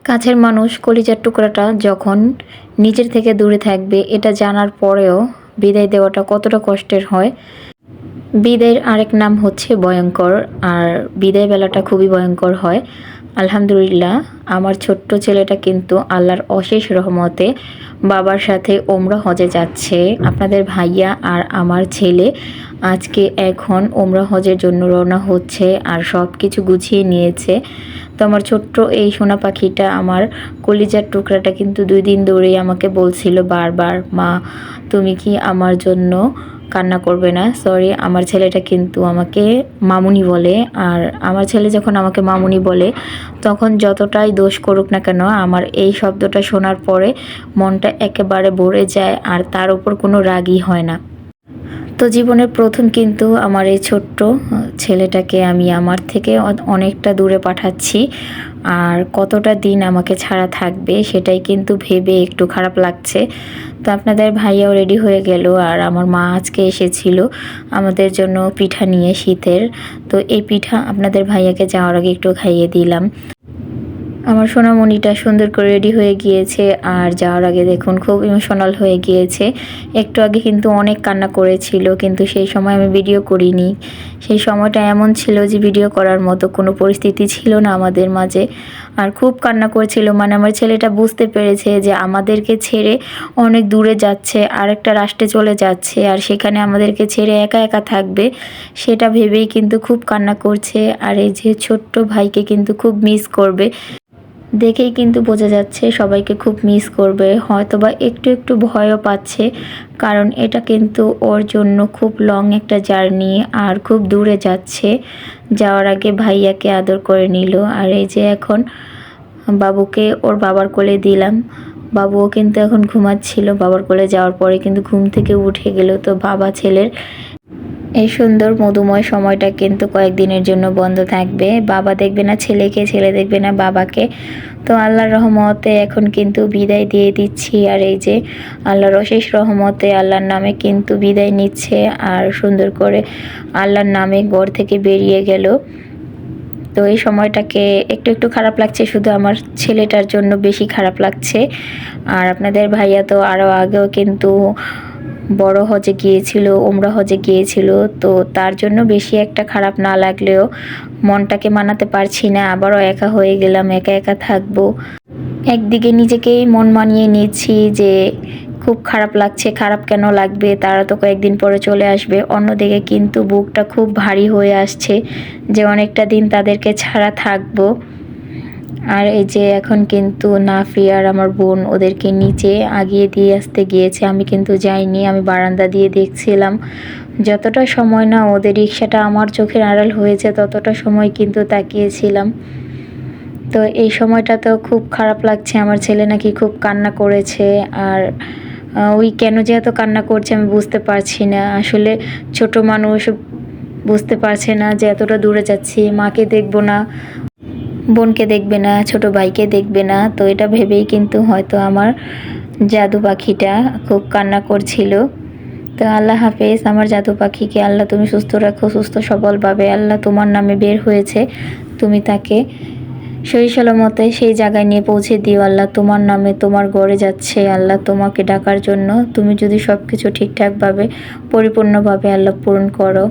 কাছের মানুষ কলিজার টুকরাটা যখন নিজের থেকে দূরে থাকবে এটা জানার পরেও বিদায় দেওয়াটা কতটা কষ্টের হয়। বিদায়ের আরেক নাম হচ্ছে ভয়ঙ্কর, আর বিদায় বেলাটা খুবই ভয়ঙ্কর হয়। আলহামদুলিল্লাহ, আমার ছোট্ট ছেলেটা কিন্তু আল্লাহর অশেষ রহমতে বাবার সাথে ওমরা হজে যাচ্ছে। আপনাদের ভাইয়া আর আমার ছেলে আজকে এখন ওমরা হজের জন্য রওনা হচ্ছে, আর সব কিছু গুছিয়ে নিয়েছে। তো আমার ছোট্ট এই সোনা পাখিটা, আমার কলিজার টুকরাটা কিন্তু 2 দিন ধরেই আমাকে বলছিল বারবার, মা তুমি কি আমার জন্য কান্না করবে না। সরি, আমার ছেলেটা কিন্তু আমাকে মামুনি বলে, আর আমার ছেলে যখন আমাকে মামুনি বলে তখন যতটাই দোষ করুক না কেন, আমার এই শব্দটা শোনার পরে মনটা একেবারে ভরে যায়, আর তার উপর কোনো রাগই হয় না। তো জীবনের প্রথম কিন্তু আমার এই ছোট্ট ছেলেটাকে আমি আমার থেকে অনেকটা দূরে পাঠাচ্ছি, আর কতটা দিন আমাকে ছাড়া থাকবে সেটাই কিন্তু ভেবে একটু খারাপ লাগছে। তো আপনাদের ভাইয়াও রেডি হয়ে গেল, আর আমার মা আজকে এসেছিল আমাদের জন্য পিঠা নিয়ে শীতের। তো এই পিঠা আপনাদের ভাইয়াকে যাওয়ার আগে একটু খাইয়ে দিলাম। আমার সোনামণিটা সুন্দর করে রেডি হয়ে গিয়েছে, আর যাওয়ার আগে দেখুন খুব ইমোশনাল হয়ে গিয়েছে। একটু আগে কিন্তু অনেক কান্না করেছিল, কিন্তু সেই সময় আমি ভিডিও করিনি। সেই সময়টা এমন ছিল যে ভিডিও করার মতো কোনো পরিস্থিতি ছিল না আমাদের মাঝে, আর খুব কান্না করেছিল। মানে আমার ছেলেটা বুঝতে পেরেছে যে আমাদেরকে ছেড়ে অনেক দূরে যাচ্ছে, আরেকটা রাষ্ট্রে চলে যাচ্ছে, আর সেখানে আমাদেরকে ছেড়ে একা একা থাকবে সেটা ভেবেই কিন্তু খুব কান্না করছে। আর এই যে ছোট্ট ভাইকে কিন্তু খুব মিস করবে, দেখেই কিন্তু বোঝা যাচ্ছে সবাইকে খুব মিস করবে। হয়তোবা একটু একটু ভয়ও পাচ্ছে, কারণ এটা কিন্তু ওর জন্য খুব লং একটা জার্নি, আর খুব দূরে যাচ্ছে। যাওয়ার আগে ভাইয়াকে আদর করে নিল, আর এই যে এখন বাবুকে ওর বাবার কোলে দিলাম। বাবুও কিন্তু এখন ঘুমাচ্ছিল, বাবার কোলে যাওয়ার পরে কিন্তু ঘুম থেকে উঠে গেল। তো বাবা ছেলের এই সুন্দর মধুময় সময়টা কিন্তু কয়েকদিনের জন্য বন্ধ থাকবে। বাবা দেখবে না ছেলেকে, ছেলে দেখবে না বাবাকে। তো আল্লাহর রহমতে এখন কিন্তু বিদায় দিয়ে দিচ্ছি, আর এই যে আল্লাহর অশেষ রহমতে আল্লাহর নামে কিন্তু বিদায় নিচ্ছে, আর সুন্দর করে আল্লাহর নামে ঘর থেকে বেরিয়ে গেল। তো এই সময়টাকে একটু একটু খারাপ লাগছে, শুধু আমার ছেলেটার জন্য বেশি খারাপ লাগছে। আর আপনাদের ভাইয়া তো আরও আগেও কিন্তু বড় হজে গিয়েছিল, ওমরা হজে গিয়েছিল। তো তার জন্য বেশি একটা খারাপ না লাগলেও মনটাকে মানাতে পারছি না, আবারও একা হয়ে গেলাম, একা একা থাকবো। একদিকে নিজেকেই মন মানিয়ে নিচ্ছি যে খুব খারাপ লাগছে, খারাপ কেন লাগবে, তারা তো কয়েকদিন পরে চলে আসবে। অন্যদিকে কিন্তু বুকটা খুব ভারী হয়ে আসছে যে অনেকটা দিন তাদেরকে ছাড়া থাকবো। আর এই যে এখন কিন্তু নাফি আর আমার বোন ওদেরকে নিচে আগিয়ে দিয়ে আসতে গিয়েছে, আমি কিন্তু যাইনি, আমি বারান্দা দিয়ে দেখছিলাম। যতটা সময় না ওদের রিক্সাটা আমার চোখের আড়াল হয়েছে ততটা সময় কিন্তু তাকিয়েছিলাম। তো এই সময়টা তো খুব খারাপ লাগছে, আমার ছেলে নাকি খুব কান্না করেছে। আর ওই কেন যে এত কান্না করছে আমি বুঝতে পারছি না। আসলে ছোট মানুষ বুঝতে পারছে না যে এতটা দূরে যাচ্ছি, মাকে দেখবো না, বোনকে দেখবে না, ছোট ভাইকে দেখবে না। তো এটা ভেবেই কিন্তু হয়তো আমার জাদু পাখিটা খুব কান্না করছিল। তো আল্লাহ হাফেজ আমার জাদু পাখিকে, আল্লাহ তুমি সুস্থ রাখো, সুস্থ সবলভাবে। আল্লাহ তোমার নামে বের হয়েছে, তুমি তাকে সহি সালামতে সেই জায়গায় নিয়ে পৌঁছে দিও। আল্লাহ তোমার নামে তোমার ঘরে যাচ্ছে, আল্লাহ তোমাকে ডাকার জন্য। তুমি যদি সব কিছু ঠিকঠাকভাবে পরিপূর্ণভাবে আল্লাহ পূরণ করো।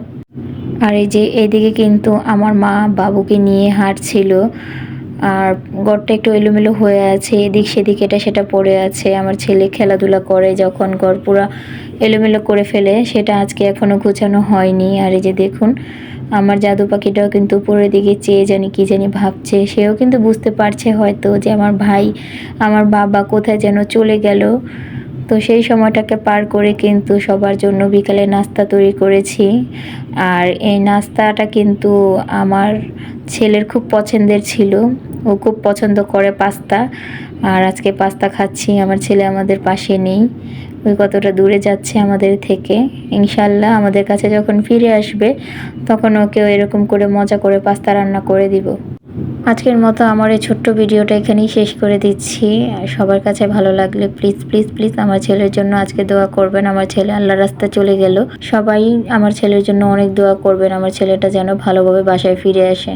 আর এই যে এইদিকে কিন্তু আমার মা বাবুকে নিয়ে হাঁটছিল, আর ঘরটা একটু এলোমেলো হয়ে আছে, এদিক সেদিক এটা সেটা পড়ে আছে। আমার ছেলে খেলাধুলা করে যখন ঘর পুরা এলোমেলো করে ফেলে, সেটা আজকে এখনও গোছানো হয়নি। আর এই যে দেখুন আমার জাদু পাখিটাও কিন্তু উপরের দিকে চেয়ে জানি কি জানি ভাবছে। সেও কিন্তু বুঝতে পারছে হয়তো যে আমার ভাই, আমার বাবা কোথায় যেন চলে গেল। তো সেই সময়টাকে পার করে কিন্তু সবার জন্য বিকালে নাস্তা তৈরি করেছি। আর এই নাস্তাটা কিন্তু আমার ছেলের খুব পছন্দের ছিল, ও খুব পছন্দ করে পাস্তা। আর আজকে পাস্তা খাচ্ছি, আমার ছেলে আমাদের পাশে নেই, ওই কতটা দূরে যাচ্ছে আমাদের থেকে। ইনশাল্লাহ আমাদের কাছে যখন ফিরে আসবে তখন ওকেও এরকম করে মজা করে পাস্তা রান্না করে দিব। আজকের মতো আমার এই ছোট্ট ভিডিওটা এখানেই শেষ করে দিচ্ছি। সবার কাছে ভালো লাগলে প্লিজ প্লিজ প্লিজ আমার ছেলের জন্য আজকে দোয়া করবেন। আমার ছেলে আল্লাহর রাস্তায় চলে গেল, সবাই আমার ছেলের জন্য অনেক দোয়া করবেন, আমার ছেলেটা যেন ভালোভাবে বাসায় ফিরে আসে।